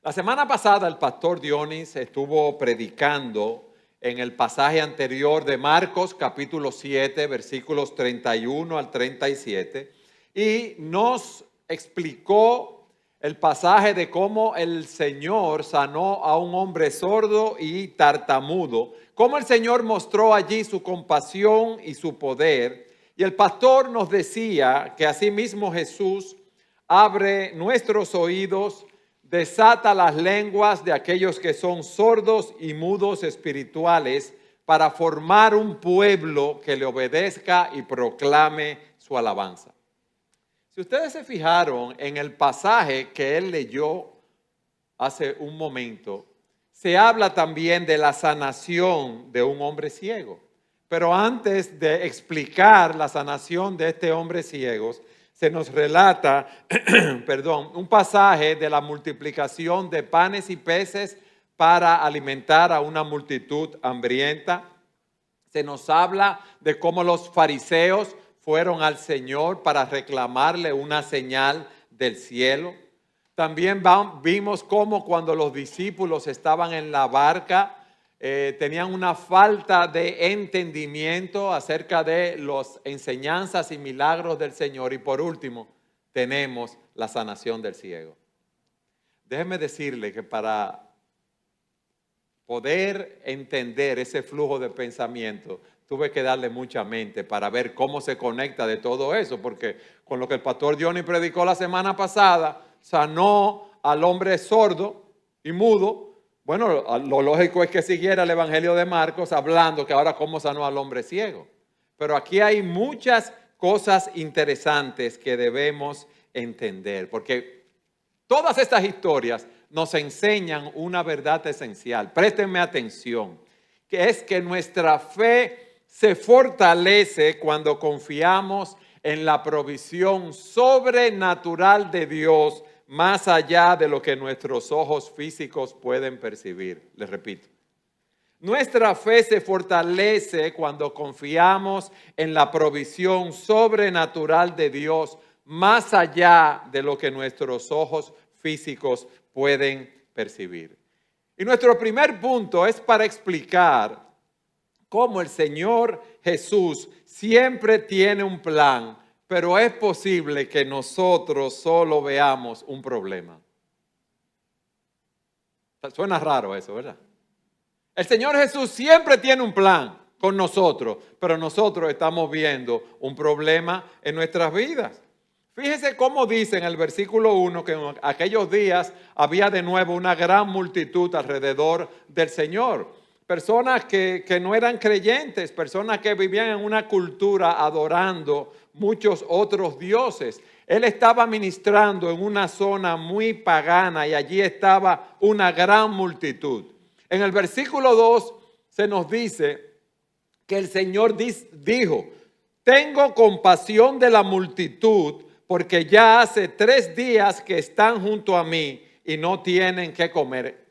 La semana pasada el pastor Dionis estuvo predicando en el pasaje anterior de Marcos capítulo 7, versículos 31 al 37, y nos explicó el pasaje de cómo el Señor sanó a un hombre sordo y tartamudo, cómo el Señor mostró allí su compasión y su poder. Y el pastor nos decía que asimismo Jesús abre nuestros oídos, desata las lenguas de aquellos que son sordos y mudos espirituales para formar un pueblo que le obedezca y proclame su alabanza. Si ustedes se fijaron en el pasaje que él leyó hace un momento, se habla también de la sanación de un hombre ciego. Pero antes de explicar la sanación de este hombre ciego, se nos relata, un pasaje de la multiplicación de panes y peces para alimentar a una multitud hambrienta. Se nos habla de cómo los fariseos fueron al Señor para reclamarle una señal del cielo. También vimos cómo cuando los discípulos estaban en la barca, tenían una falta de entendimiento acerca de las enseñanzas y milagros del Señor. Y por último, tenemos la sanación del ciego. Déjeme decirle que para poder entender ese flujo de pensamiento, tuve que darle mucha mente para ver cómo se conecta de todo eso, porque con lo que el pastor Johnny predicó la semana pasada, sanó al hombre sordo y mudo. Bueno, lo lógico es que siguiera el Evangelio de Marcos hablando que ahora cómo sanó al hombre ciego. Pero aquí hay muchas cosas interesantes que debemos entender, porque todas estas historias nos enseñan una verdad esencial. Préstenme atención, que es que nuestra fe se fortalece cuando confiamos en la provisión sobrenatural de Dios más allá de lo que nuestros ojos físicos pueden percibir. Les repito, nuestra fe se fortalece cuando confiamos en la provisión sobrenatural de Dios más allá de lo que nuestros ojos físicos pueden percibir. Y nuestro primer punto es para explicar cómo el Señor Jesús siempre tiene un plan, pero es posible que nosotros solo veamos un problema. Suena raro eso, ¿verdad? El Señor Jesús siempre tiene un plan con nosotros, pero nosotros estamos viendo un problema en nuestras vidas. Fíjese cómo dice en el versículo 1 que en aquellos días había de nuevo una gran multitud alrededor del Señor. Personas que no eran creyentes, personas que vivían en una cultura adorando muchos otros dioses. Él estaba ministrando en una zona muy pagana y allí estaba una gran multitud. En el versículo 2 se nos dice que el Señor dijo, tengo compasión de la multitud porque ya hace 3 días que están junto a mí y no tienen qué comer.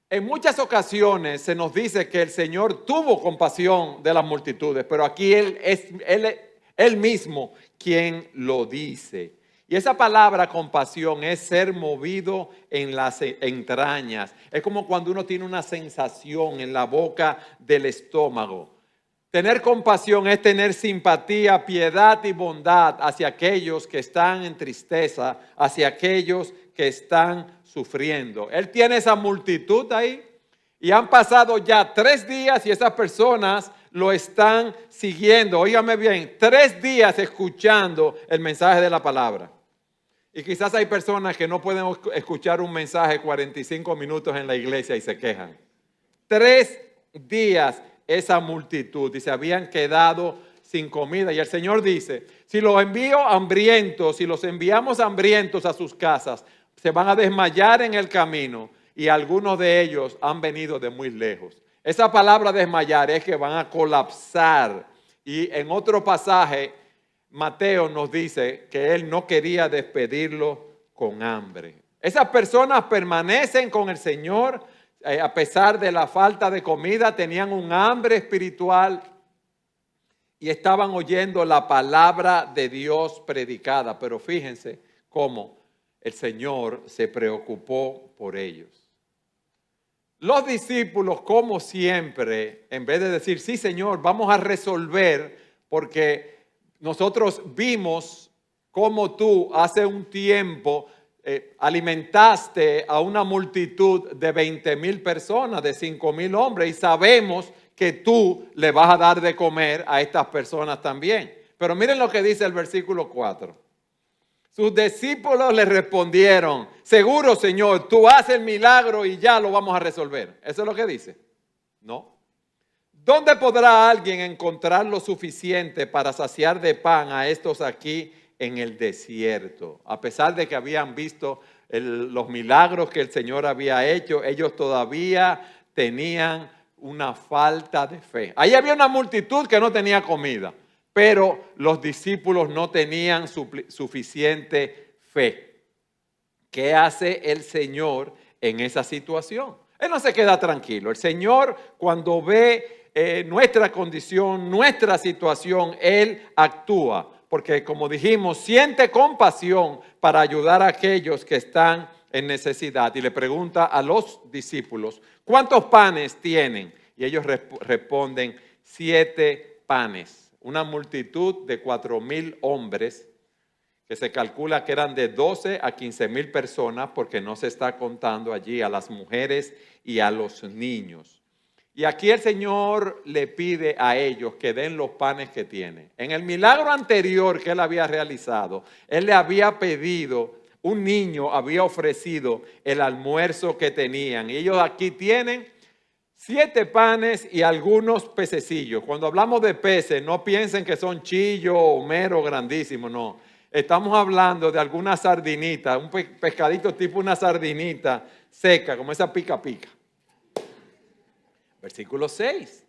En muchas ocasiones se nos dice que el Señor tuvo compasión de las multitudes, pero aquí Él mismo quien lo dice. Y esa palabra compasión es ser movido en las entrañas. Es como cuando uno tiene una sensación en la boca del estómago. Tener compasión es tener simpatía, piedad y bondad hacia aquellos que están en tristeza, hacia aquellos que están sufriendo. Él tiene esa multitud ahí y han pasado ya 3 días y esas personas lo están siguiendo. Óigame bien, 3 días escuchando el mensaje de la palabra. Y quizás hay personas que no pueden escuchar un mensaje 45 minutos en la iglesia y se quejan. 3 días esa multitud y se habían quedado sin comida. Y el Señor dice, si los envío hambrientos, si los enviamos hambrientos a sus casas, se van a desmayar en el camino y algunos de ellos han venido de muy lejos. Esa palabra desmayar es que van a colapsar. Y en otro pasaje, Mateo nos dice que él no quería despedirlo con hambre. Esas personas permanecen con el Señor a pesar de la falta de comida, tenían un hambre espiritual y estaban oyendo la palabra de Dios predicada. Pero fíjense cómo el Señor se preocupó por ellos. Los discípulos, como siempre, en vez de decir, sí, Señor, vamos a resolver, porque nosotros vimos cómo tú hace un tiempo alimentaste a una multitud de 20,000 personas, de 5,000 hombres, y sabemos que tú le vas a dar de comer a estas personas también. Pero miren lo que dice el versículo 4. Sus discípulos le respondieron, seguro, Señor, tú haces el milagro y ya lo vamos a resolver. ¿Eso es lo que dice? No. ¿Dónde podrá alguien encontrar lo suficiente para saciar de pan a estos aquí en el desierto? A pesar de que habían visto los milagros que el Señor había hecho, ellos todavía tenían una falta de fe. Ahí había una multitud que no tenía comida, pero los discípulos no tenían suficiente fe. ¿Qué hace el Señor en esa situación? Él no se queda tranquilo. El Señor, cuando ve nuestra condición, nuestra situación, Él actúa. Porque como dijimos, siente compasión para ayudar a aquellos que están en necesidad. Y le pregunta a los discípulos, ¿cuántos panes tienen? Y ellos responden, 7 panes. Una multitud de 4,000 hombres, que se calcula que eran de 12 a 15,000 personas, porque no se está contando allí a las mujeres y a los niños. Y aquí el Señor le pide a ellos que den los panes que tienen. En el milagro anterior que él había realizado, él le había pedido, un niño había ofrecido el almuerzo que tenían. Y ellos aquí tienen 7 panes y algunos pececillos. Cuando hablamos de peces, no piensen que son chillos o meros grandísimos, no. Estamos hablando de alguna sardinita, un pescadito tipo una sardinita seca, como esa pica pica. Versículo 6.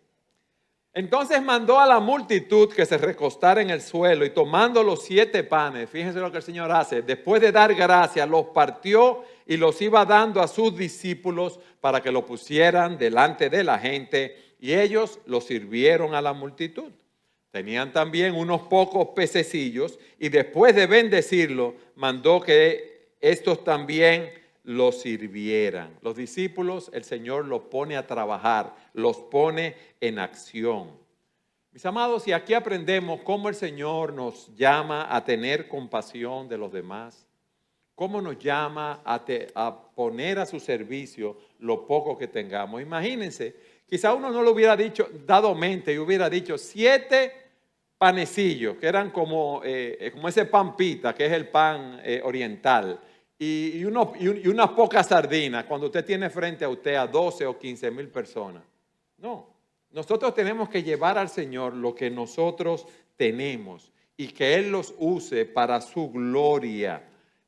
Entonces mandó a la multitud que se recostara en el suelo y tomando los 7 panes, fíjense lo que el Señor hace, después de dar gracias, los partió y los iba dando a sus discípulos para que lo pusieran delante de la gente y ellos lo sirvieron a la multitud. Tenían también unos pocos pececillos y después de bendecirlo, mandó que estos también los sirvieran. Los discípulos, el Señor los pone a trabajar, los pone en acción. Mis amados, y aquí aprendemos cómo el Señor nos llama a tener compasión de los demás, cómo nos llama a poner a su servicio lo poco que tengamos. Imagínense, quizá uno no lo hubiera dicho, dado mente, y hubiera dicho 7 panecillos, que eran como ese pan pita, que es el pan oriental, y unas pocas sardinas, cuando usted tiene frente a usted a 12 o 15,000 personas. No, nosotros tenemos que llevar al Señor lo que nosotros tenemos y que Él los use para su gloria.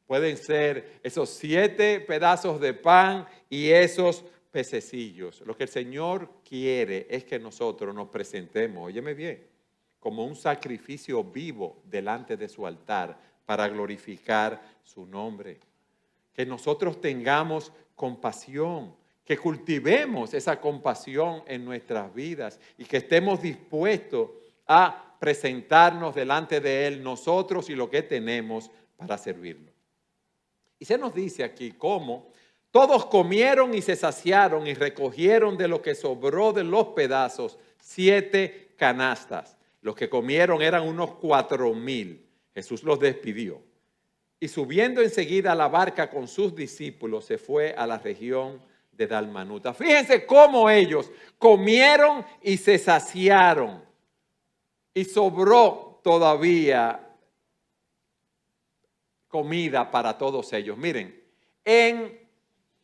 Pueden ser esos 7 pedazos de pan y esos pececillos. Lo que el Señor quiere es que nosotros nos presentemos, óyeme bien, como un sacrificio vivo delante de su altar para glorificar su nombre. Que nosotros tengamos compasión, que cultivemos esa compasión en nuestras vidas y que estemos dispuestos a presentarnos delante de Él nosotros y lo que tenemos para servirlo. Y se nos dice aquí cómo todos comieron y se saciaron y recogieron de lo que sobró de los pedazos 7 canastas. Los que comieron eran unos 4,000. Jesús los despidió. Y subiendo enseguida a la barca con sus discípulos, se fue a la región de Dalmanuta. Fíjense cómo ellos comieron y se saciaron. Y sobró todavía comida para todos ellos. Miren, en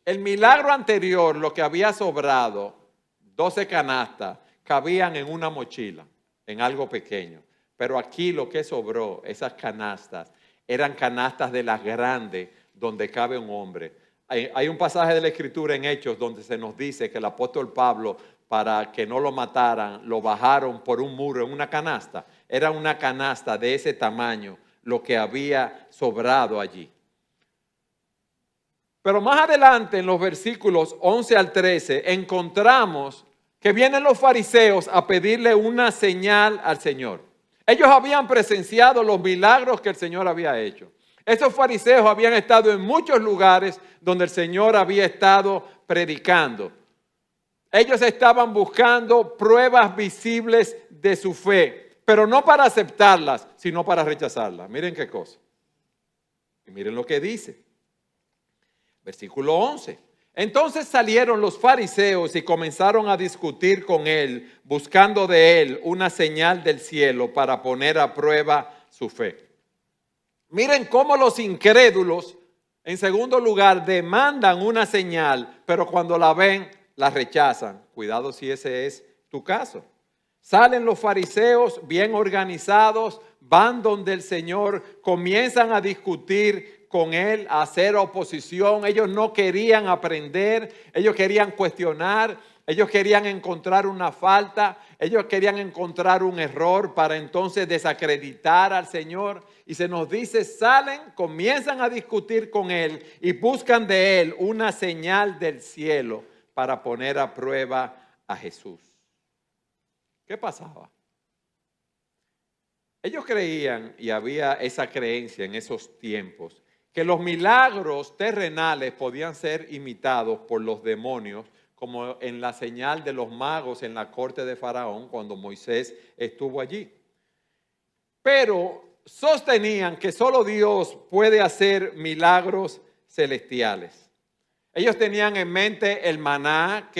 el milagro anterior, lo que había sobrado, 12 canastas, cabían en una mochila, en algo pequeño. Pero aquí lo que sobró, esas canastas, eran canastas de las grandes donde cabe un hombre. Hay un pasaje de la Escritura en Hechos donde se nos dice que el apóstol Pablo, para que no lo mataran, lo bajaron por un muro en una canasta. Era una canasta de ese tamaño lo que había sobrado allí. Pero más adelante en los versículos 11 al 13 encontramos que vienen los fariseos a pedirle una señal al Señor. Ellos habían presenciado los milagros que el Señor había hecho. Esos fariseos habían estado en muchos lugares donde el Señor había estado predicando. Ellos estaban buscando pruebas visibles de su fe, pero no para aceptarlas, sino para rechazarlas. Miren qué cosa. Y miren lo que dice. Versículo 11. Entonces salieron los fariseos y comenzaron a discutir con él, buscando de él una señal del cielo para poner a prueba su fe. Miren cómo los incrédulos, en segundo lugar, demandan una señal, pero cuando la ven, la rechazan. Cuidado si ese es tu caso. Salen los fariseos bien organizados, van donde el Señor, comienzan a discutir con él, a hacer oposición. Ellos no querían aprender, ellos querían cuestionar, ellos querían encontrar una falta, ellos querían encontrar un error para entonces desacreditar al Señor. Y se nos dice, salen, comienzan a discutir con él y buscan de él una señal del cielo para poner a prueba a Jesús. ¿Qué pasaba? Ellos creían, y había esa creencia en esos tiempos, que los milagros terrenales podían ser imitados por los demonios, como en la señal de los magos en la corte de Faraón cuando Moisés estuvo allí. Pero sostenían que solo Dios puede hacer milagros celestiales. Ellos tenían en mente el maná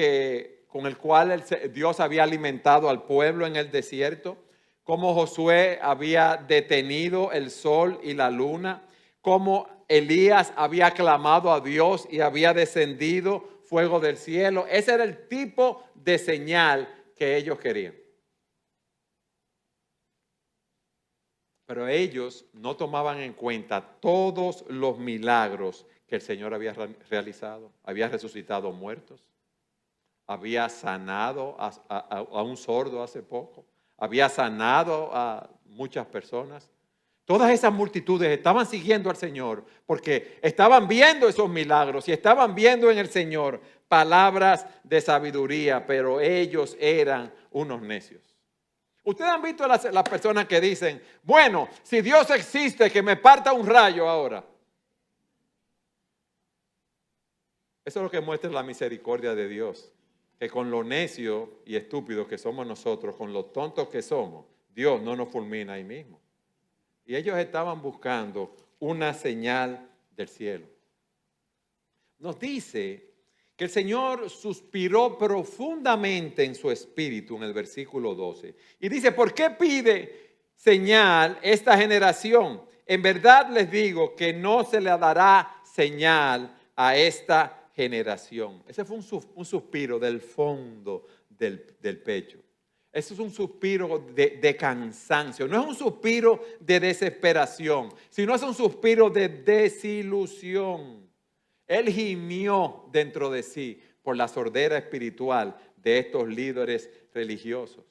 con el cual Dios había alimentado al pueblo en el desierto, cómo Josué había detenido el sol y la luna, cómo Elías había clamado a Dios y había descendido fuego del cielo. Ese era el tipo de señal que ellos querían. Pero ellos no tomaban en cuenta todos los milagros que el Señor había realizado. Había resucitado muertos, había sanado a un sordo hace poco, había sanado a muchas personas. Todas esas multitudes estaban siguiendo al Señor porque estaban viendo esos milagros y estaban viendo en el Señor palabras de sabiduría, pero ellos eran unos necios. Ustedes han visto las personas que dicen, bueno, si Dios existe, que me parta un rayo ahora. Eso es lo que muestra la misericordia de Dios, que con lo necio y estúpido que somos nosotros, con lo tontos que somos, Dios no nos fulmina ahí mismo. Y ellos estaban buscando una señal del cielo. Nos dice que el Señor suspiró profundamente en su espíritu en el versículo 12. Y dice, ¿por qué pide señal esta generación? En verdad les digo que no se le dará señal a esta generación. Ese fue un suspiro del fondo del pecho. Eso es un suspiro de cansancio. No es un suspiro de desesperación, sino es un suspiro de desilusión. Él gimió dentro de sí por la sordera espiritual de estos líderes religiosos.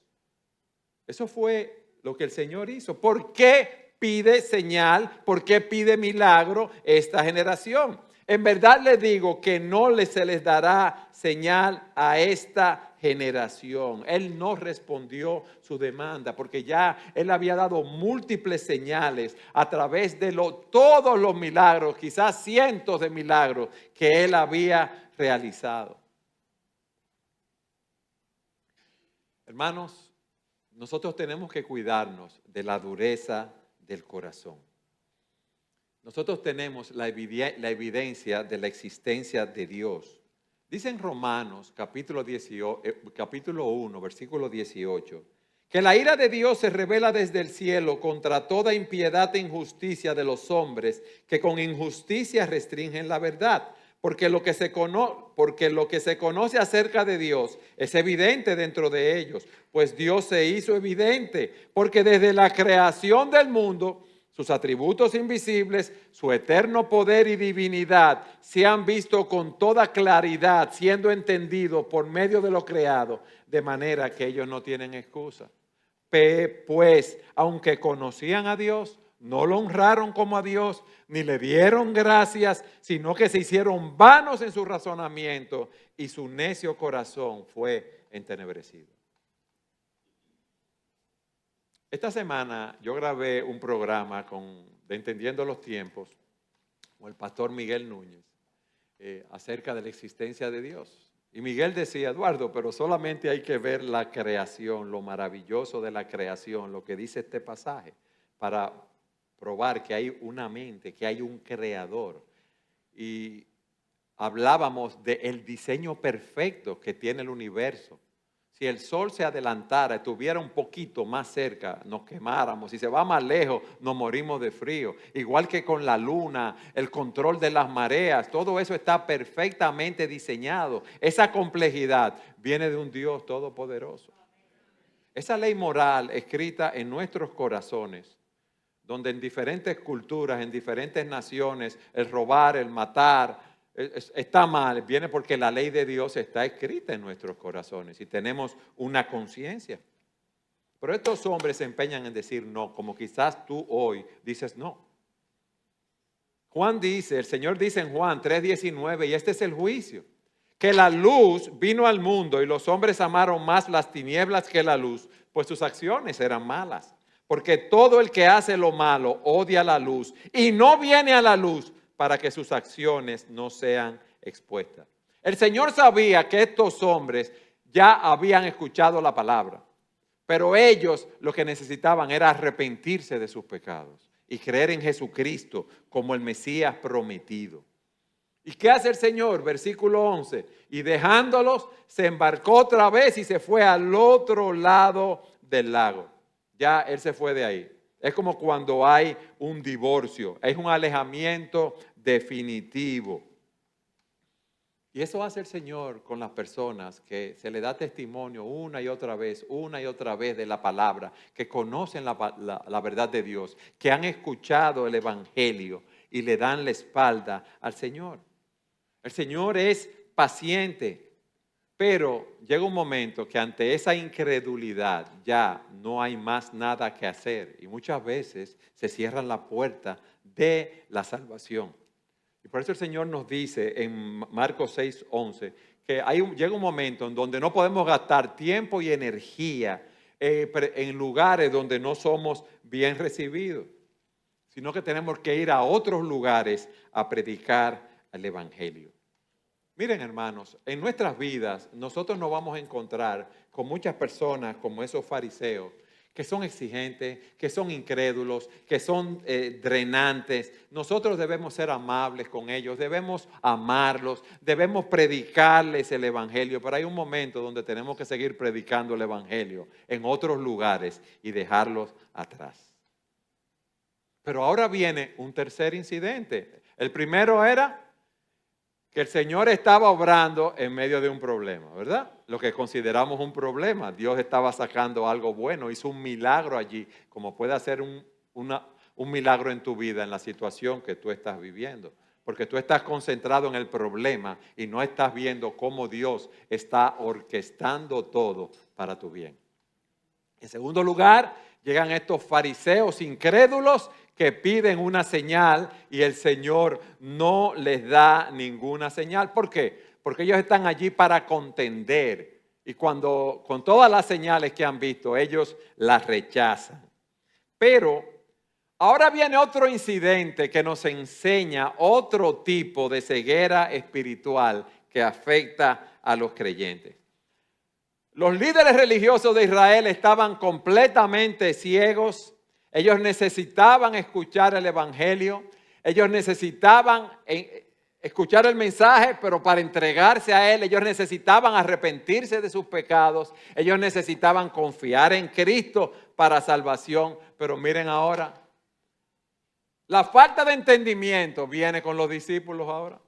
Eso fue lo que el Señor hizo. ¿Por qué pide señal? ¿Por qué pide milagro esta generación? En verdad les digo que no se les dará señal a esta generación. Él no respondió su demanda porque ya él había dado múltiples señales a través de todos los milagros, quizás cientos de milagros que él había realizado. Hermanos, nosotros tenemos que cuidarnos de la dureza del corazón. Nosotros tenemos la evidencia de la existencia de Dios. Dice en Romanos capítulo 1, versículo 18, que la ira de Dios se revela desde el cielo contra toda impiedad e injusticia de los hombres que con injusticia restringen la verdad. Porque lo que se conoce acerca de Dios es evidente dentro de ellos, pues Dios se hizo evidente, porque desde la creación del mundo, sus atributos invisibles, su eterno poder y divinidad se han visto con toda claridad, siendo entendidos por medio de lo creado, de manera que ellos no tienen excusa. Pues, aunque conocían a Dios, no lo honraron como a Dios, ni le dieron gracias, sino que se hicieron vanos en su razonamiento y su necio corazón fue entenebrecido. Esta semana yo grabé un programa de Entendiendo los Tiempos o el pastor Miguel Núñez, acerca de la existencia de Dios. Y Miguel decía, Eduardo, pero solamente hay que ver la creación, lo maravilloso de la creación, lo que dice este pasaje, para probar que hay una mente, que hay un creador. Y hablábamos del diseño perfecto que tiene el universo. Si el sol se adelantara, estuviera un poquito más cerca, nos quemáramos. Si se va más lejos, nos morimos de frío. Igual que con la luna, el control de las mareas, todo eso está perfectamente diseñado. Esa complejidad viene de un Dios todopoderoso. Esa ley moral escrita en nuestros corazones, donde en diferentes culturas, en diferentes naciones, el robar, el matar, está mal, viene porque la ley de Dios está escrita en nuestros corazones y tenemos una conciencia. Pero estos hombres se empeñan en decir no, como quizás tú hoy dices no. Juan dice, el Señor dice en Juan 3:19, y este es el juicio, que la luz vino al mundo y los hombres amaron más las tinieblas que la luz, pues sus acciones eran malas. Porque todo el que hace lo malo odia la luz y no viene a la luz para que sus acciones no sean expuestas. El Señor sabía que estos hombres ya habían escuchado la palabra, pero ellos lo que necesitaban era arrepentirse de sus pecados y creer en Jesucristo como el Mesías prometido. ¿Y qué hace el Señor? Versículo 11. Y dejándolos, se embarcó otra vez y se fue al otro lado del lago. Ya Él se fue de ahí. Es como cuando hay un divorcio, es un alejamiento definitivo. Y eso hace el Señor con las personas que se le da testimonio una y otra vez de la palabra, que conocen la verdad de Dios, que han escuchado el Evangelio y le dan la espalda al Señor. El Señor es paciente, pero llega un momento que ante esa incredulidad ya no hay más nada que hacer y muchas veces se cierra la puerta de la salvación. Y por eso el Señor nos dice en Marcos 6:11 que llega un momento en donde no podemos gastar tiempo y energía en lugares donde no somos bien recibidos, sino que tenemos que ir a otros lugares a predicar el Evangelio. Miren, hermanos, en nuestras vidas nosotros nos vamos a encontrar con muchas personas como esos fariseos que son exigentes, que son incrédulos, que son drenantes. Nosotros debemos ser amables con ellos, debemos amarlos, debemos predicarles el Evangelio, pero hay un momento donde tenemos que seguir predicando el Evangelio en otros lugares y dejarlos atrás. Pero ahora viene un tercer incidente. El primero era que el Señor estaba obrando en medio de un problema, ¿verdad? Lo que consideramos un problema. Dios estaba sacando algo bueno, hizo un milagro allí, como puede hacer un milagro en tu vida, en la situación que tú estás viviendo. Porque tú estás concentrado en el problema y no estás viendo cómo Dios está orquestando todo para tu bien. En segundo lugar, llegan estos fariseos incrédulos que piden una señal y el Señor no les da ninguna señal. ¿Por qué? Porque ellos están allí para contender y cuando con todas las señales que han visto, ellos las rechazan. Pero ahora viene otro incidente que nos enseña otro tipo de ceguera espiritual que afecta a los creyentes. Los líderes religiosos de Israel estaban completamente ciegos. Ellos necesitaban escuchar el Evangelio, ellos necesitaban escuchar el mensaje, pero para entregarse a él, ellos necesitaban arrepentirse de sus pecados, ellos necesitaban confiar en Cristo para salvación. Pero miren ahora, la falta de entendimiento viene con los discípulos ahora.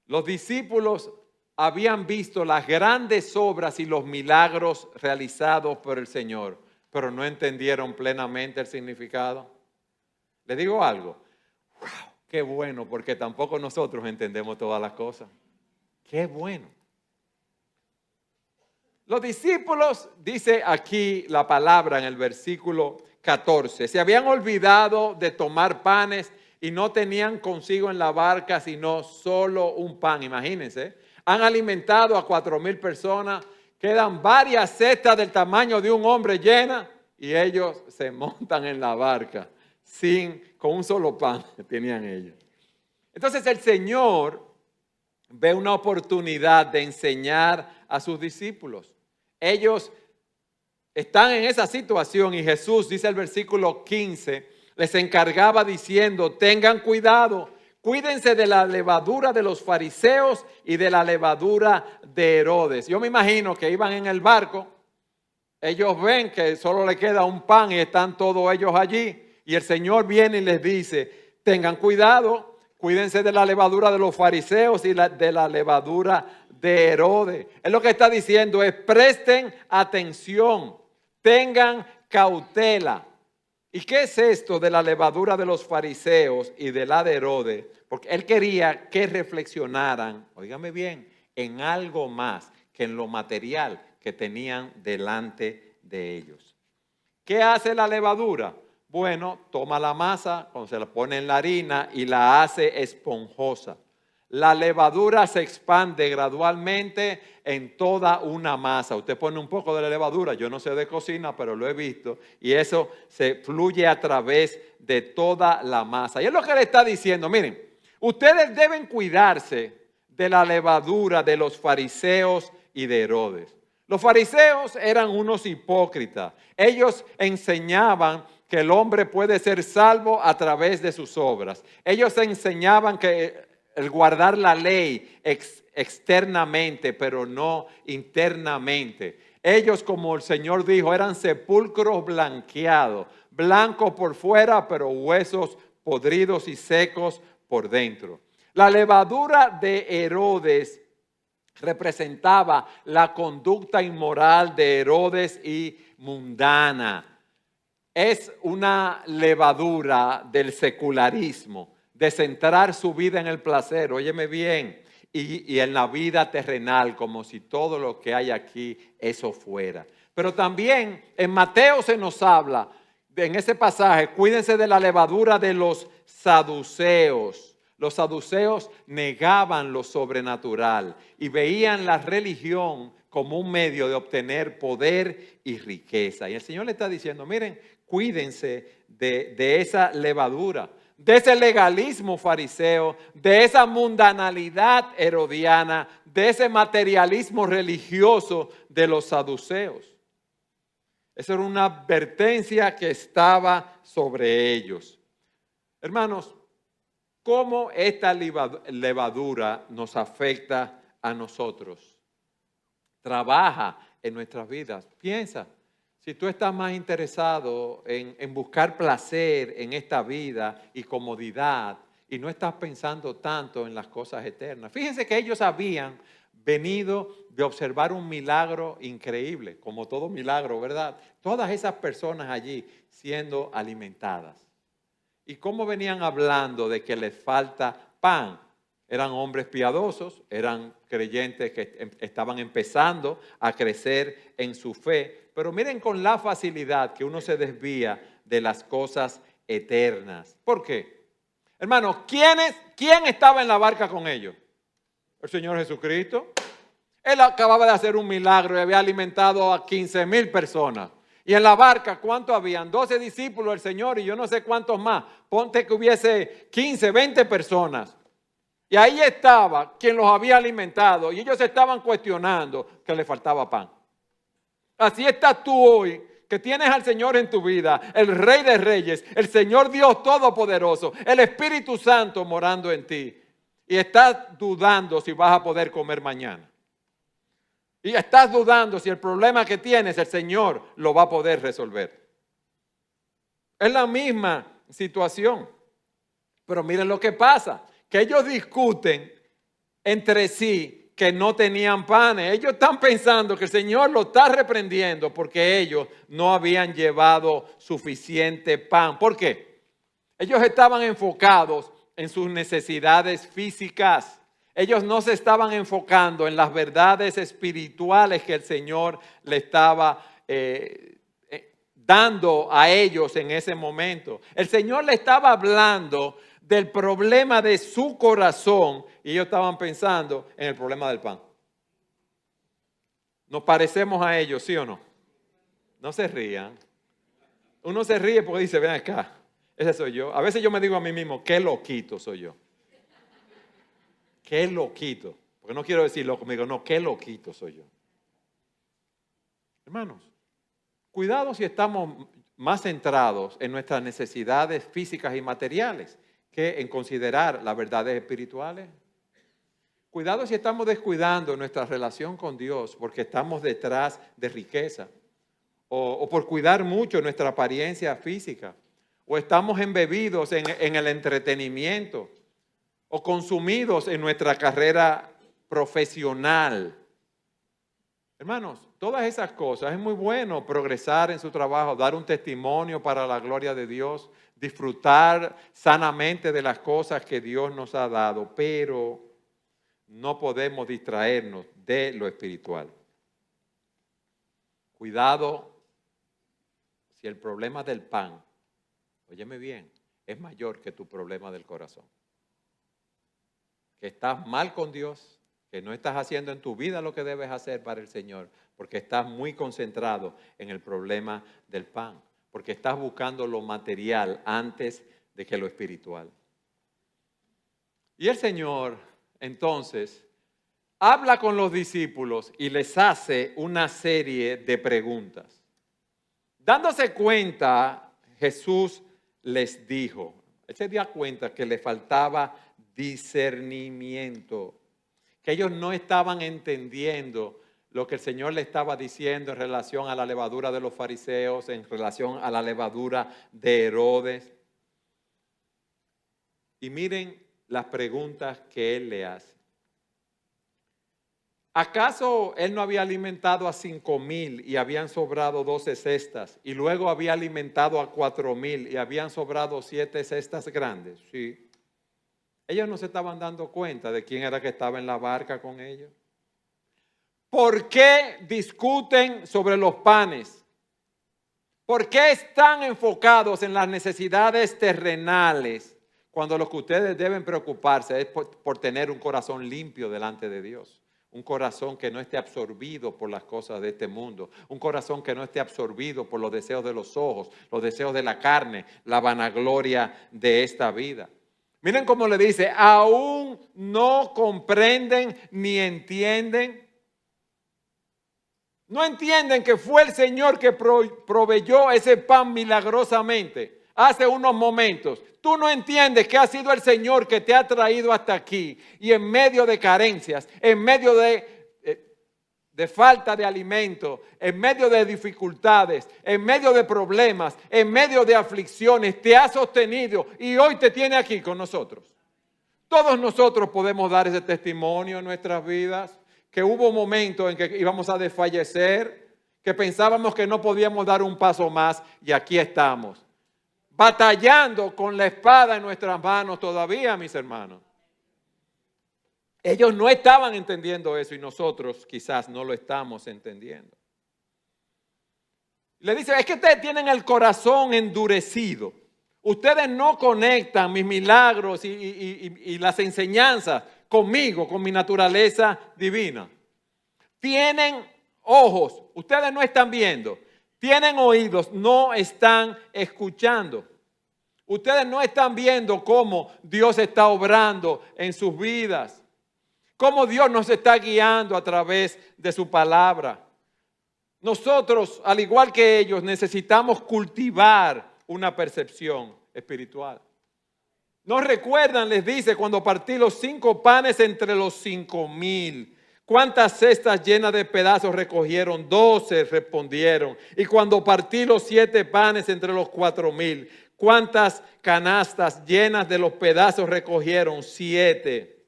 Los discípulos habían visto las grandes obras y los milagros realizados por el Señor, pero no entendieron plenamente el significado. Les digo algo, wow, qué bueno, porque tampoco nosotros entendemos todas las cosas. Qué bueno. Los discípulos, dice aquí la palabra en el versículo 14, se habían olvidado de tomar panes y no tenían consigo en la barca sino solo un pan. Imagínense, han alimentado a 4,000 personas. Quedan varias cestas del tamaño de un hombre llenas y ellos se montan en la barca con un solo pan que tenían ellos. Entonces el Señor ve una oportunidad de enseñar a sus discípulos. Ellos están en esa situación y Jesús, dice el versículo 15, les encargaba diciendo, tengan cuidado, cuídense de la levadura de los fariseos y de la levadura de Herodes. Yo me imagino que iban en el barco, ellos ven que solo le queda un pan y están todos ellos allí. Y el Señor viene y les dice, tengan cuidado, cuídense de la levadura de los fariseos y de la levadura de Herodes. Es lo que está diciendo, es presten atención, tengan cautela. ¿Y qué es esto de la levadura de los fariseos y de la de Herodes? Porque él quería que reflexionaran, óigame bien, en algo más que en lo material que tenían delante de ellos. ¿Qué hace la levadura? Bueno, toma la masa, cuando se la pone en la harina y la hace esponjosa. La levadura se expande gradualmente en toda una masa. Usted pone un poco de la levadura, yo no sé de cocina, pero lo he visto, y eso se fluye a través de toda la masa. Y es lo que le está diciendo, miren, ustedes deben cuidarse de la levadura de los fariseos y de Herodes. Los fariseos eran unos hipócritas. Ellos enseñaban que el hombre puede ser salvo a través de sus obras. Ellos enseñaban que el guardar la ley externamente, pero no internamente. Ellos, como el Señor dijo, eran sepulcros blanqueados, blancos por fuera, pero huesos podridos y secos por dentro. La levadura de Herodes representaba la conducta inmoral de Herodes y mundana. Es una levadura del secularismo, de centrar su vida en el placer, óyeme bien, y en la vida terrenal, como si todo lo que hay aquí, eso fuera. Pero también en Mateo se nos habla, en ese pasaje, cuídense de la levadura de los saduceos. Los saduceos negaban lo sobrenatural y veían la religión como un medio de obtener poder y riqueza. Y el Señor le está diciendo, miren, cuídense de esa levadura, de ese legalismo fariseo, de esa mundanalidad herodiana, de ese materialismo religioso de los saduceos. Esa era una advertencia que estaba sobre ellos. Hermanos, ¿cómo esta levadura nos afecta a nosotros? Trabaja en nuestras vidas. Piensa, si tú estás más interesado en buscar placer en esta vida y comodidad y no estás pensando tanto en las cosas eternas. Fíjense que ellos habían venido de observar un milagro increíble, como todo milagro, ¿verdad? Todas esas personas allí siendo alimentadas. ¿Y cómo venían hablando de que les falta pan? Eran hombres piadosos, eran creyentes que estaban empezando a crecer en su fe. Pero miren con la facilidad que uno se desvía de las cosas eternas. ¿Por qué? Hermanos, ¿quién estaba en la barca con ellos? El Señor Jesucristo. Él acababa de hacer un milagro y había alimentado a 15,000 personas. Y en la barca, ¿cuántos habían? 12 discípulos del Señor y yo no sé cuántos más. Ponte que hubiese 15, 20 personas. Y ahí estaba quien los había alimentado y ellos estaban cuestionando que le faltaba pan. Así estás tú hoy, que tienes al Señor en tu vida, el Rey de Reyes, el Señor Dios Todopoderoso, el Espíritu Santo morando en ti. Y estás dudando si vas a poder comer mañana. Y estás dudando si el problema que tienes el Señor lo va a poder resolver. Es la misma situación. Pero miren lo que pasa, que ellos discuten entre sí que no tenían panes. Ellos están pensando que el Señor lo está reprendiendo porque ellos no habían llevado suficiente pan. ¿Por qué? Ellos estaban enfocados en sus necesidades físicas. Ellos no se estaban enfocando en las verdades espirituales que el Señor le estaba dando a ellos en ese momento. El Señor le estaba hablando del problema de su corazón y ellos estaban pensando en el problema del pan. ¿Nos parecemos a ellos, sí o no? No se rían. Uno se ríe porque dice, ven acá, Ese soy yo. A veces yo me digo a mí mismo, qué loquito soy yo. Qué loquito. Porque no quiero decir loco, me digo, no, qué loquito soy yo. Hermanos, cuidado si estamos más centrados en nuestras necesidades físicas y materiales que en considerar las verdades espirituales. Cuidado si estamos descuidando nuestra relación con Dios porque estamos detrás de riqueza o por cuidar mucho nuestra apariencia física o estamos embebidos en el entretenimiento o consumidos en nuestra carrera profesional. Hermanos, todas esas cosas es muy bueno progresar en su trabajo, dar un testimonio para la gloria de Dios, disfrutar sanamente de las cosas que Dios nos ha dado, pero no podemos distraernos de lo espiritual. Cuidado si el problema del pan, óyeme bien, es mayor que tu problema del corazón. Que estás mal con Dios, que no estás haciendo en tu vida lo que debes hacer para el Señor, porque estás muy concentrado en el problema del pan, porque estás buscando lo material antes de que lo espiritual. Y el Señor, entonces, habla con los discípulos y les hace una serie de preguntas. Dándose cuenta, Jesús les dijo, él se dio cuenta que le faltaba discernimiento, que ellos no estaban entendiendo lo que el Señor le estaba diciendo en relación a la levadura de los fariseos, en relación a la levadura de Herodes. Y miren las preguntas que Él le hace. ¿Acaso Él no había alimentado a 5,000 y habían sobrado 12 cestas? Y luego había alimentado a 4,000 y habían sobrado 7 cestas grandes. Sí. Ellos no se estaban dando cuenta de quién era que estaba en la barca con ellos. ¿Por qué discuten sobre los panes? ¿Por qué están enfocados en las necesidades terrenales cuando lo que ustedes deben preocuparse es por tener un corazón limpio delante de Dios? Un corazón que no esté absorbido por las cosas de este mundo. Un corazón que no esté absorbido por los deseos de los ojos, los deseos de la carne, la vanagloria de esta vida. Miren cómo le dice, aún no comprenden ni entienden. No entienden que fue el Señor que proveyó ese pan milagrosamente hace unos momentos. Tú no entiendes que ha sido el Señor que te ha traído hasta aquí y en medio de carencias, en medio de falta de alimento, en medio de dificultades, en medio de problemas, en medio de aflicciones, te ha sostenido y hoy te tiene aquí con nosotros. Todos nosotros podemos dar ese testimonio en nuestras vidas, que hubo momentos en que íbamos a desfallecer, que pensábamos que no podíamos dar un paso más y aquí estamos. Batallando con la espada en nuestras manos todavía, mis hermanos. Ellos no estaban entendiendo eso y nosotros quizás no lo estamos entendiendo. Le dice, es que ustedes tienen el corazón endurecido. Ustedes no conectan mis milagros y las enseñanzas conmigo, con mi naturaleza divina. Tienen ojos, ustedes no están viendo. Tienen oídos, no están escuchando. Ustedes no están viendo cómo Dios está obrando en sus vidas. Cómo Dios nos está guiando a través de su palabra. Nosotros, al igual que ellos, necesitamos cultivar una percepción espiritual. ¿No recuerdan? Les dice, cuando partí los 5 panes entre los 5,000. ¿Cuántas cestas llenas de pedazos recogieron? 12 respondieron. Y cuando partí los 7 panes entre los 4,000, ¿cuántas canastas llenas de los pedazos recogieron? 7.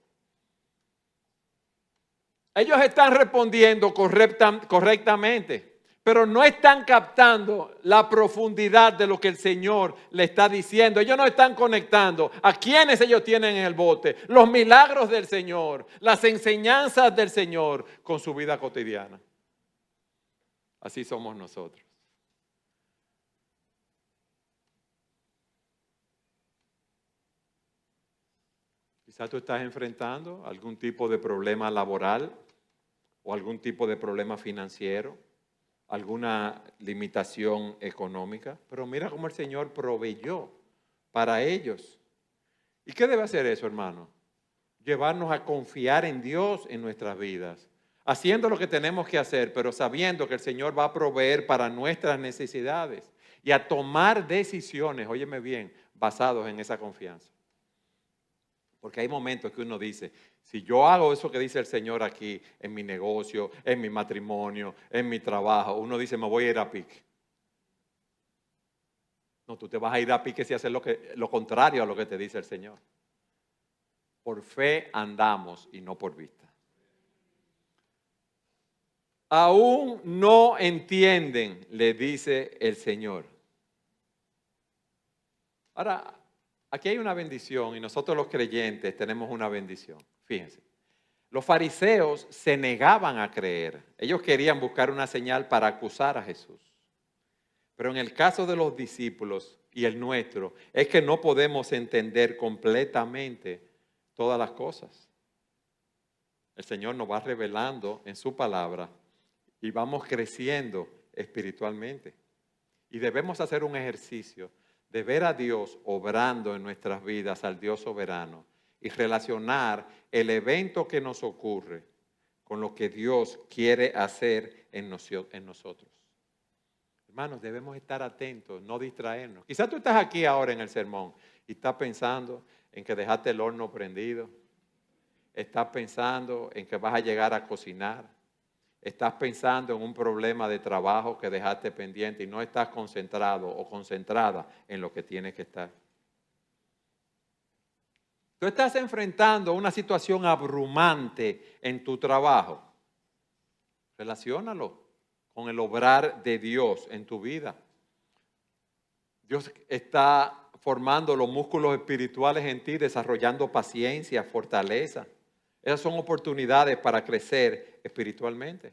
Ellos están respondiendo correctamente, pero no están captando la profundidad de lo que el Señor le está diciendo. Ellos no están conectando a quienes ellos tienen en el bote, los milagros del Señor, las enseñanzas del Señor con su vida cotidiana. Así somos nosotros. Quizás tú estás enfrentando algún tipo de problema laboral o algún tipo de problema financiero, alguna limitación económica, pero mira cómo el Señor para ellos. ¿Y qué debe hacer eso, hermano? Llevarnos a confiar en Dios en nuestras vidas, haciendo lo que tenemos que hacer, pero sabiendo que el Señor va a proveer para nuestras necesidades y a tomar decisiones, óyeme bien, basados en esa confianza. Porque hay momentos que uno dice, si yo hago eso que dice el Señor aquí, en mi negocio, en mi matrimonio, en mi trabajo, uno dice, me voy a ir a pique. No, tú te vas a ir a pique si haces lo contrario a lo que te dice el Señor. Por fe andamos y no por vista. Aún no entienden, le dice el Señor. Ahora, aquí hay una bendición y nosotros los creyentes tenemos una bendición. Fíjense, los fariseos se negaban a creer. Ellos querían buscar una señal para acusar a Jesús. Pero en el caso de los discípulos y el nuestro, es que no podemos entender completamente todas las cosas. El Señor nos va revelando en su palabra y vamos creciendo espiritualmente. Y debemos hacer un ejercicio de ver a Dios obrando en nuestras vidas, al Dios soberano, y relacionar el evento que nos ocurre con lo que Dios quiere hacer en nosotros. Hermanos, debemos estar atentos, no distraernos. Quizás tú estás aquí ahora en el sermón y estás pensando en que dejaste el horno prendido. Estás pensando en que vas a llegar a cocinar. Estás pensando en un problema de trabajo que dejaste pendiente y no estás concentrado o concentrada en lo que tienes que estar. Tú estás enfrentando una situación abrumante en tu trabajo. Relaciónalo con el obrar de Dios en tu vida. Dios está formando los músculos espirituales en ti, desarrollando paciencia, fortaleza. Esas son oportunidades para crecer espiritualmente.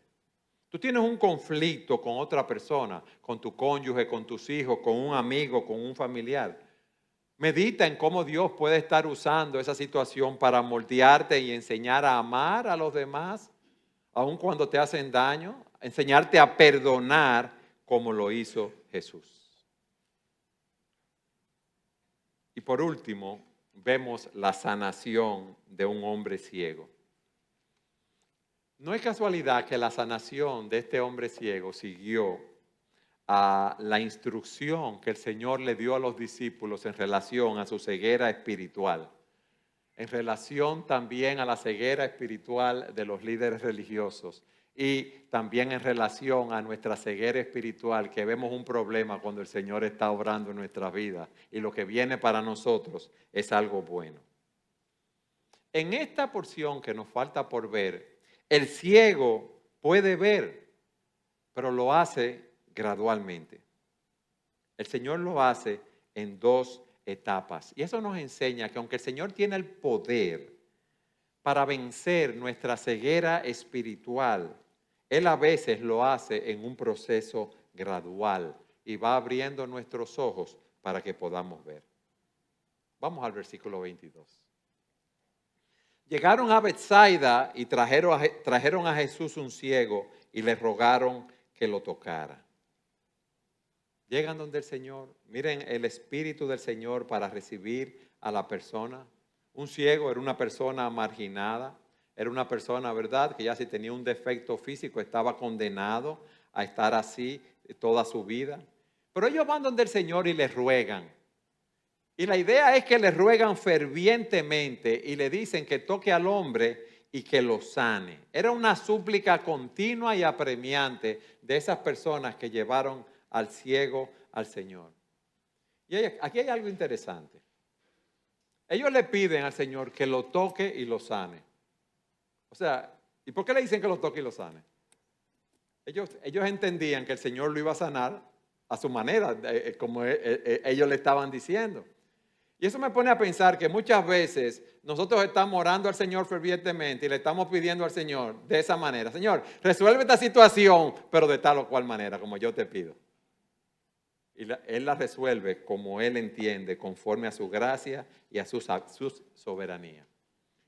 Tú tienes un conflicto con otra persona, con tu cónyuge, con tus hijos, con un amigo, con un familiar. Medita en cómo Dios puede estar usando esa situación para moldearte y enseñar a amar a los demás, aun cuando te hacen daño, enseñarte a perdonar como lo hizo Jesús. Y por último, vemos la sanación de un hombre ciego. No es casualidad que la sanación de este hombre ciego siguió a la instrucción que el Señor le dio a los discípulos en relación a su ceguera espiritual, en relación también a la ceguera espiritual de los líderes religiosos y también en relación a nuestra ceguera espiritual, que vemos un problema cuando el Señor está obrando en nuestra vida y lo que viene para nosotros es algo bueno. En esta porción que nos falta por ver, el ciego puede ver, pero lo hace gradualmente. El Señor lo hace en dos etapas. Y eso nos enseña que aunque el Señor tiene el poder para vencer nuestra ceguera espiritual, Él a veces lo hace en un proceso gradual y va abriendo nuestros ojos para que podamos ver. Vamos al versículo 22. Llegaron a Betsaida y trajeron a Jesús un ciego y le rogaron que lo tocara. Llegan donde el Señor, miren el Espíritu del Señor para recibir a la persona. Un ciego era una persona marginada, era una persona, ¿verdad?, que ya si tenía un defecto físico estaba condenado a estar así toda su vida. Pero ellos van donde el Señor y le ruegan. Y la idea es que le ruegan fervientemente y le dicen que toque al hombre y que lo sane. Era una súplica continua y apremiante de esas personas que llevaron al ciego al Señor. Y aquí hay algo interesante. Ellos le piden al Señor que lo toque y lo sane. O sea, ¿y por qué le dicen que lo toque y lo sane? Ellos entendían que el Señor lo iba a sanar a su manera, como ellos le estaban diciendo. Y eso me pone a pensar que muchas veces nosotros estamos orando al Señor fervientemente y le estamos pidiendo al Señor de esa manera. Señor, resuelve esta situación, pero de tal o cual manera, como yo te pido. Y Él la resuelve como Él entiende, conforme a su gracia y a su soberanía.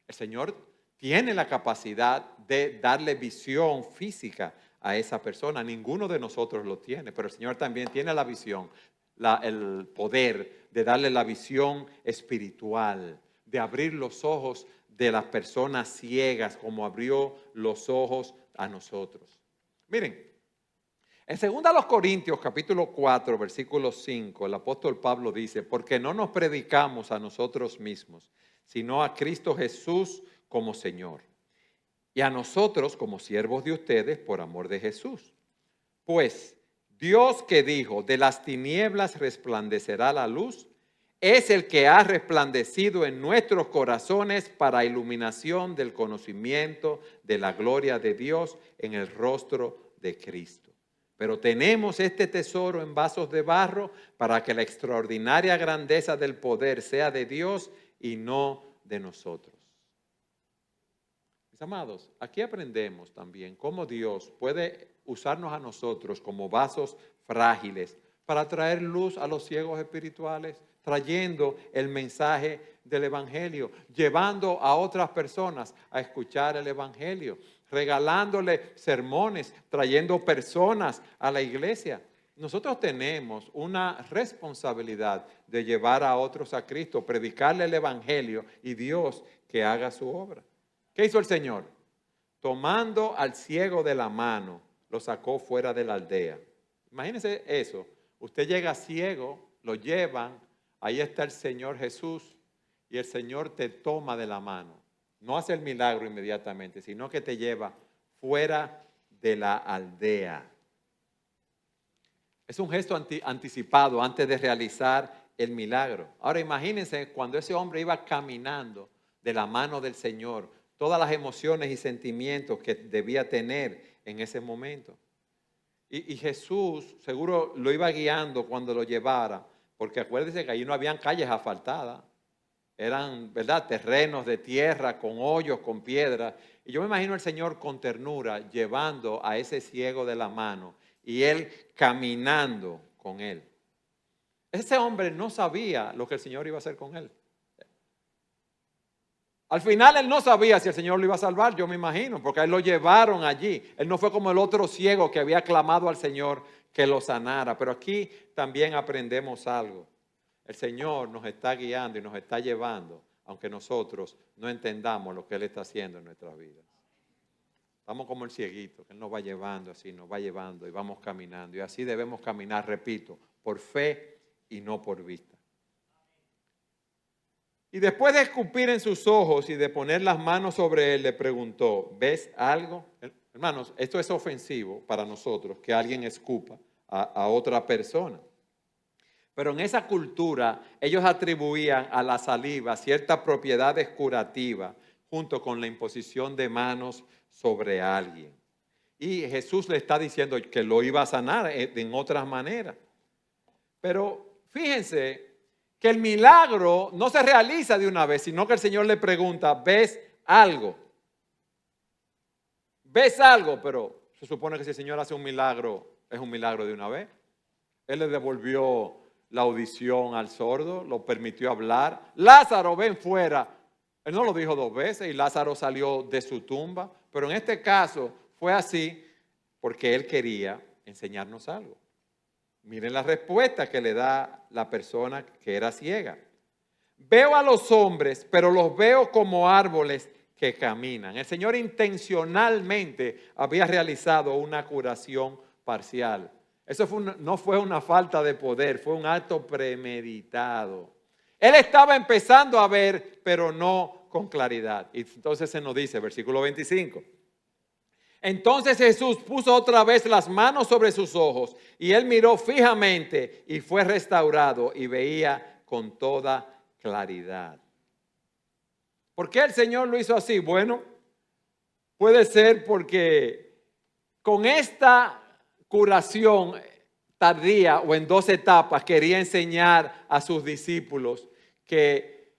El Señor tiene la capacidad de darle visión física a esa persona. Ninguno de nosotros lo tiene, pero el Señor también tiene la visión el poder de darle la visión espiritual, de abrir los ojos de las personas ciegas, como abrió los ojos a nosotros. Miren, en 2 Corintios capítulo 4, versículo 5, el apóstol Pablo dice, porque no nos predicamos a nosotros mismos, sino a Cristo Jesús como Señor, y a nosotros como siervos de ustedes por amor de Jesús. Pues Dios que dijo, de las tinieblas resplandecerá la luz, es el que ha resplandecido en nuestros corazones para iluminación del conocimiento de la gloria de Dios en el rostro de Cristo. Pero tenemos este tesoro en vasos de barro para que la extraordinaria grandeza del poder sea de Dios y no de nosotros. Mis amados, aquí aprendemos también cómo Dios puede usarnos a nosotros como vasos frágiles para traer luz a los ciegos espirituales, trayendo el mensaje del Evangelio, llevando a otras personas a escuchar el Evangelio, regalándole sermones, trayendo personas a la iglesia. Nosotros tenemos una responsabilidad de llevar a otros a Cristo, predicarle el Evangelio y Dios que haga su obra. ¿Qué hizo el Señor? Tomando al ciego de la mano, lo sacó fuera de la aldea. Imagínense eso. Usted llega ciego, lo llevan, ahí está el Señor Jesús y el Señor te toma de la mano. No hace el milagro inmediatamente, sino que te lleva fuera de la aldea. Es un gesto anticipado antes de realizar el milagro. Ahora imagínense cuando ese hombre iba caminando de la mano del Señor, todas las emociones y sentimientos que debía tener en ese momento. Y Jesús seguro lo iba guiando cuando lo llevara, porque acuérdense que ahí no habían calles asfaltadas, eran, ¿verdad?, terrenos de tierra con hoyos, con piedras. Y yo me imagino al Señor con ternura llevando a ese ciego de la mano y él caminando con él. Ese hombre no sabía lo que el Señor iba a hacer con él. Al final él no sabía si el Señor lo iba a salvar, yo me imagino, porque a él lo llevaron allí. Él no fue como el otro ciego que había clamado al Señor que lo sanara. Pero aquí también aprendemos algo. El Señor nos está guiando y nos está llevando, aunque nosotros no entendamos lo que Él está haciendo en nuestras vidas. Estamos como el cieguito, que Él nos va llevando así, nos va llevando y vamos caminando. Y así debemos caminar, repito, por fe y no por vista. Y después de escupir en sus ojos y de poner las manos sobre él, le preguntó, ¿ves algo? Hermanos, esto es ofensivo para nosotros, que alguien escupa a otra persona. Pero en esa cultura, ellos atribuían a la saliva ciertas propiedades curativas junto con la imposición de manos sobre alguien. Y Jesús le está diciendo que lo iba a sanar en otras maneras. Pero fíjense que el milagro no se realiza de una vez, sino que el Señor le pregunta, ¿ves algo? ¿Ves algo? Pero se supone que si el Señor hace un milagro, es un milagro de una vez. Él le devolvió la audición al sordo, lo permitió hablar. Lázaro, ven fuera. Él no lo dijo 2 veces y Lázaro salió de su tumba. Pero en este caso fue así porque él quería enseñarnos algo. Miren la respuesta que le da la persona que era ciega. Veo a los hombres, pero los veo como árboles que caminan. El Señor intencionalmente había realizado una curación parcial. Eso no fue una falta de poder, fue un acto premeditado. Él estaba empezando a ver, pero no con claridad. Y entonces se nos dice, versículo 25. Entonces Jesús puso otra vez las manos sobre sus ojos y él miró fijamente y fue restaurado y veía con toda claridad. ¿Por qué el Señor lo hizo así? Bueno, puede ser porque con esta curación tardía o en 2 etapas quería enseñar a sus discípulos que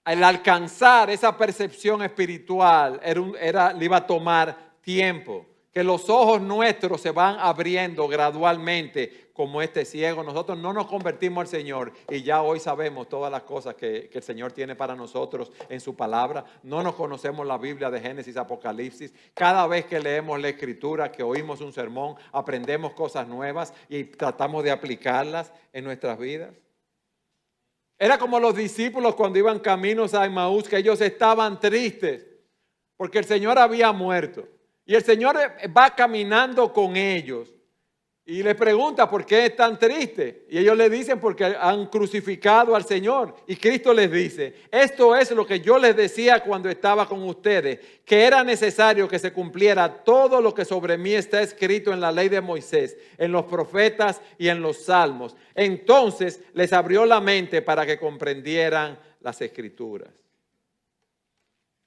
al alcanzar esa percepción espiritual le iba a tomar tiempo, que los ojos nuestros se van abriendo gradualmente como este ciego. Nosotros no nos convertimos al Señor y ya hoy sabemos todas las cosas que el Señor tiene para nosotros en su palabra. No nos conocemos la Biblia de Génesis, Apocalipsis. Cada vez que leemos la Escritura, que oímos un sermón, aprendemos cosas nuevas y tratamos de aplicarlas en nuestras vidas. Era como los discípulos cuando iban caminos a Emaús, que ellos estaban tristes porque el Señor había muerto. Y el Señor va caminando con ellos y les pregunta por qué están tristes. Y ellos le dicen porque han crucificado al Señor. Y Cristo les dice, esto es lo que yo les decía cuando estaba con ustedes, que era necesario que se cumpliera todo lo que sobre mí está escrito en la ley de Moisés, en los profetas y en los salmos. Entonces les abrió la mente para que comprendieran las Escrituras.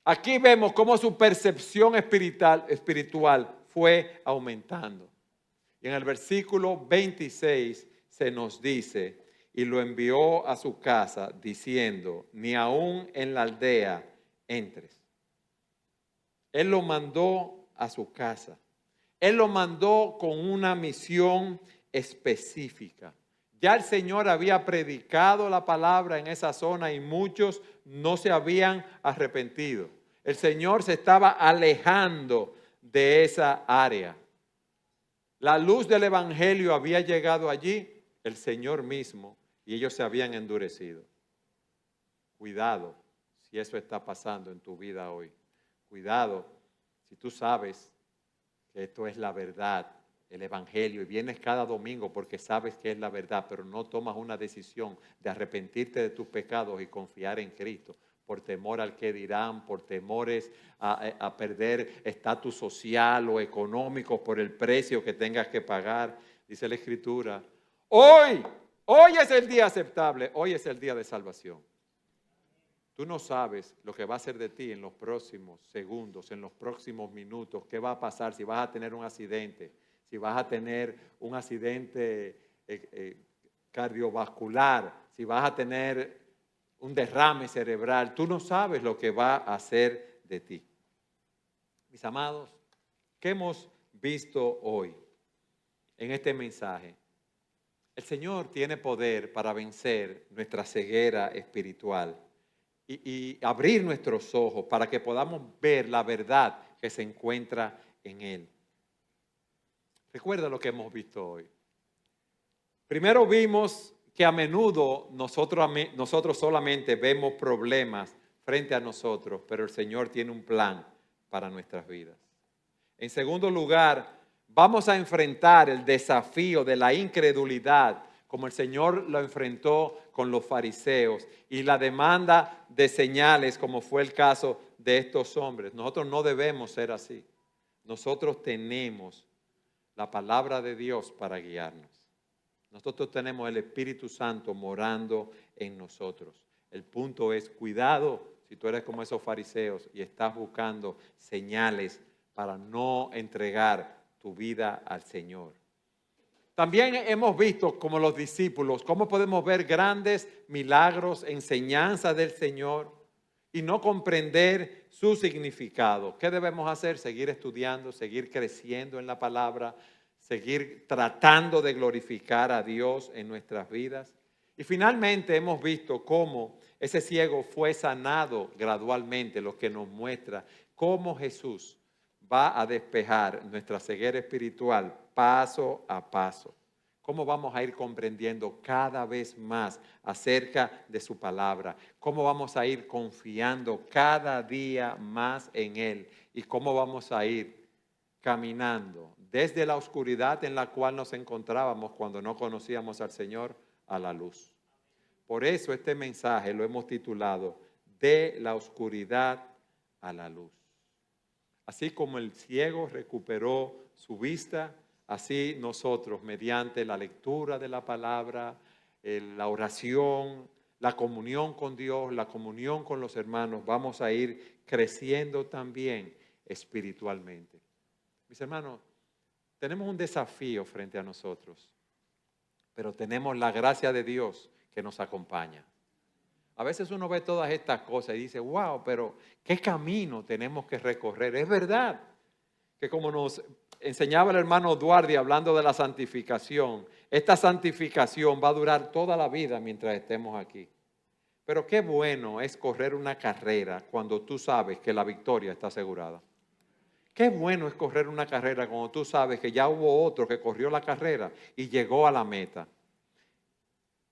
Aquí vemos cómo su percepción espiritual fue aumentando. Y en el versículo 26 se nos dice, y lo envió a su casa diciendo, ni aún en la aldea entres. Él lo mandó a su casa. Él lo mandó con una misión específica. Ya el Señor había predicado la palabra en esa zona y muchos no se habían arrepentido. El Señor se estaba alejando de esa área. La luz del Evangelio había llegado allí, el Señor mismo, y ellos se habían endurecido. Cuidado si eso está pasando en tu vida hoy. Cuidado si tú sabes que esto es la verdad, el Evangelio, y vienes cada domingo porque sabes que es la verdad, pero no tomas una decisión de arrepentirte de tus pecados y confiar en Cristo, por temor al que dirán, por temores a perder estatus social o económico por el precio que tengas que pagar. Dice la Escritura, hoy es el día aceptable, hoy es el día de salvación. Tú no sabes lo que va a ser de ti en los próximos segundos, en los próximos minutos, qué va a pasar, si vas a tener un accidente, si vas a tener un accidente cardiovascular, si vas a tener un derrame cerebral. Tú no sabes lo que va a hacer de ti. Mis amados, ¿qué hemos visto hoy en este mensaje? El Señor tiene poder para vencer nuestra ceguera espiritual y abrir nuestros ojos para que podamos ver la verdad que se encuentra en Él. Recuerda lo que hemos visto hoy. Primero vimos que a menudo nosotros solamente vemos problemas frente a nosotros, pero el Señor tiene un plan para nuestras vidas. En segundo lugar, vamos a enfrentar el desafío de la incredulidad, como el Señor lo enfrentó con los fariseos, y la demanda de señales, como fue el caso de estos hombres. Nosotros no debemos ser así. Nosotros tenemos la palabra de Dios para guiarnos. Nosotros tenemos el Espíritu Santo morando en nosotros. El punto es, cuidado si tú eres como esos fariseos y estás buscando señales para no entregar tu vida al Señor. También hemos visto, como los discípulos, cómo podemos ver grandes milagros, enseñanzas del Señor y no comprender su significado. ¿Qué debemos hacer? Seguir estudiando, seguir creciendo en la palabra, seguir tratando de glorificar a Dios en nuestras vidas. Y finalmente hemos visto cómo ese ciego fue sanado gradualmente, lo que nos muestra cómo Jesús va a despejar nuestra ceguera espiritual paso a paso. Cómo vamos a ir comprendiendo cada vez más acerca de su palabra. Cómo vamos a ir confiando cada día más en Él. Y cómo vamos a ir caminando desde la oscuridad en la cual nos encontrábamos cuando no conocíamos al Señor a la luz. Por eso este mensaje lo hemos titulado De la oscuridad a la luz. Así como el ciego recuperó su vista, así nosotros, mediante la lectura de la palabra, la oración, la comunión con Dios, la comunión con los hermanos, vamos a ir creciendo también espiritualmente. Mis hermanos, tenemos un desafío frente a nosotros, pero tenemos la gracia de Dios que nos acompaña. A veces uno ve todas estas cosas y dice, wow, pero ¿qué camino tenemos que recorrer? Es verdad que como nos enseñaba el hermano Duarte hablando de la santificación. Esta santificación va a durar toda la vida mientras estemos aquí. Pero qué bueno es correr una carrera cuando tú sabes que la victoria está asegurada. Qué bueno es correr una carrera cuando tú sabes que ya hubo otro que corrió la carrera y llegó a la meta.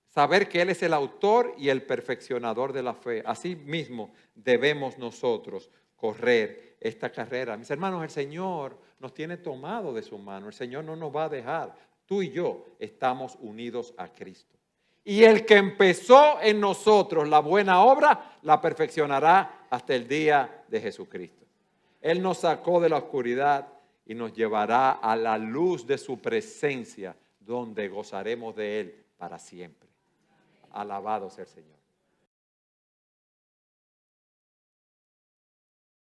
Saber que Él es el autor y el perfeccionador de la fe. Así mismo debemos nosotros correr esta carrera. Mis hermanos, el Señor nos tiene tomado de su mano. El Señor no nos va a dejar. Tú y yo estamos unidos a Cristo. Y el que empezó en nosotros la buena obra, la perfeccionará hasta el día de Jesucristo. Él nos sacó de la oscuridad y nos llevará a la luz de su presencia, donde gozaremos de Él para siempre. Alabado sea el Señor.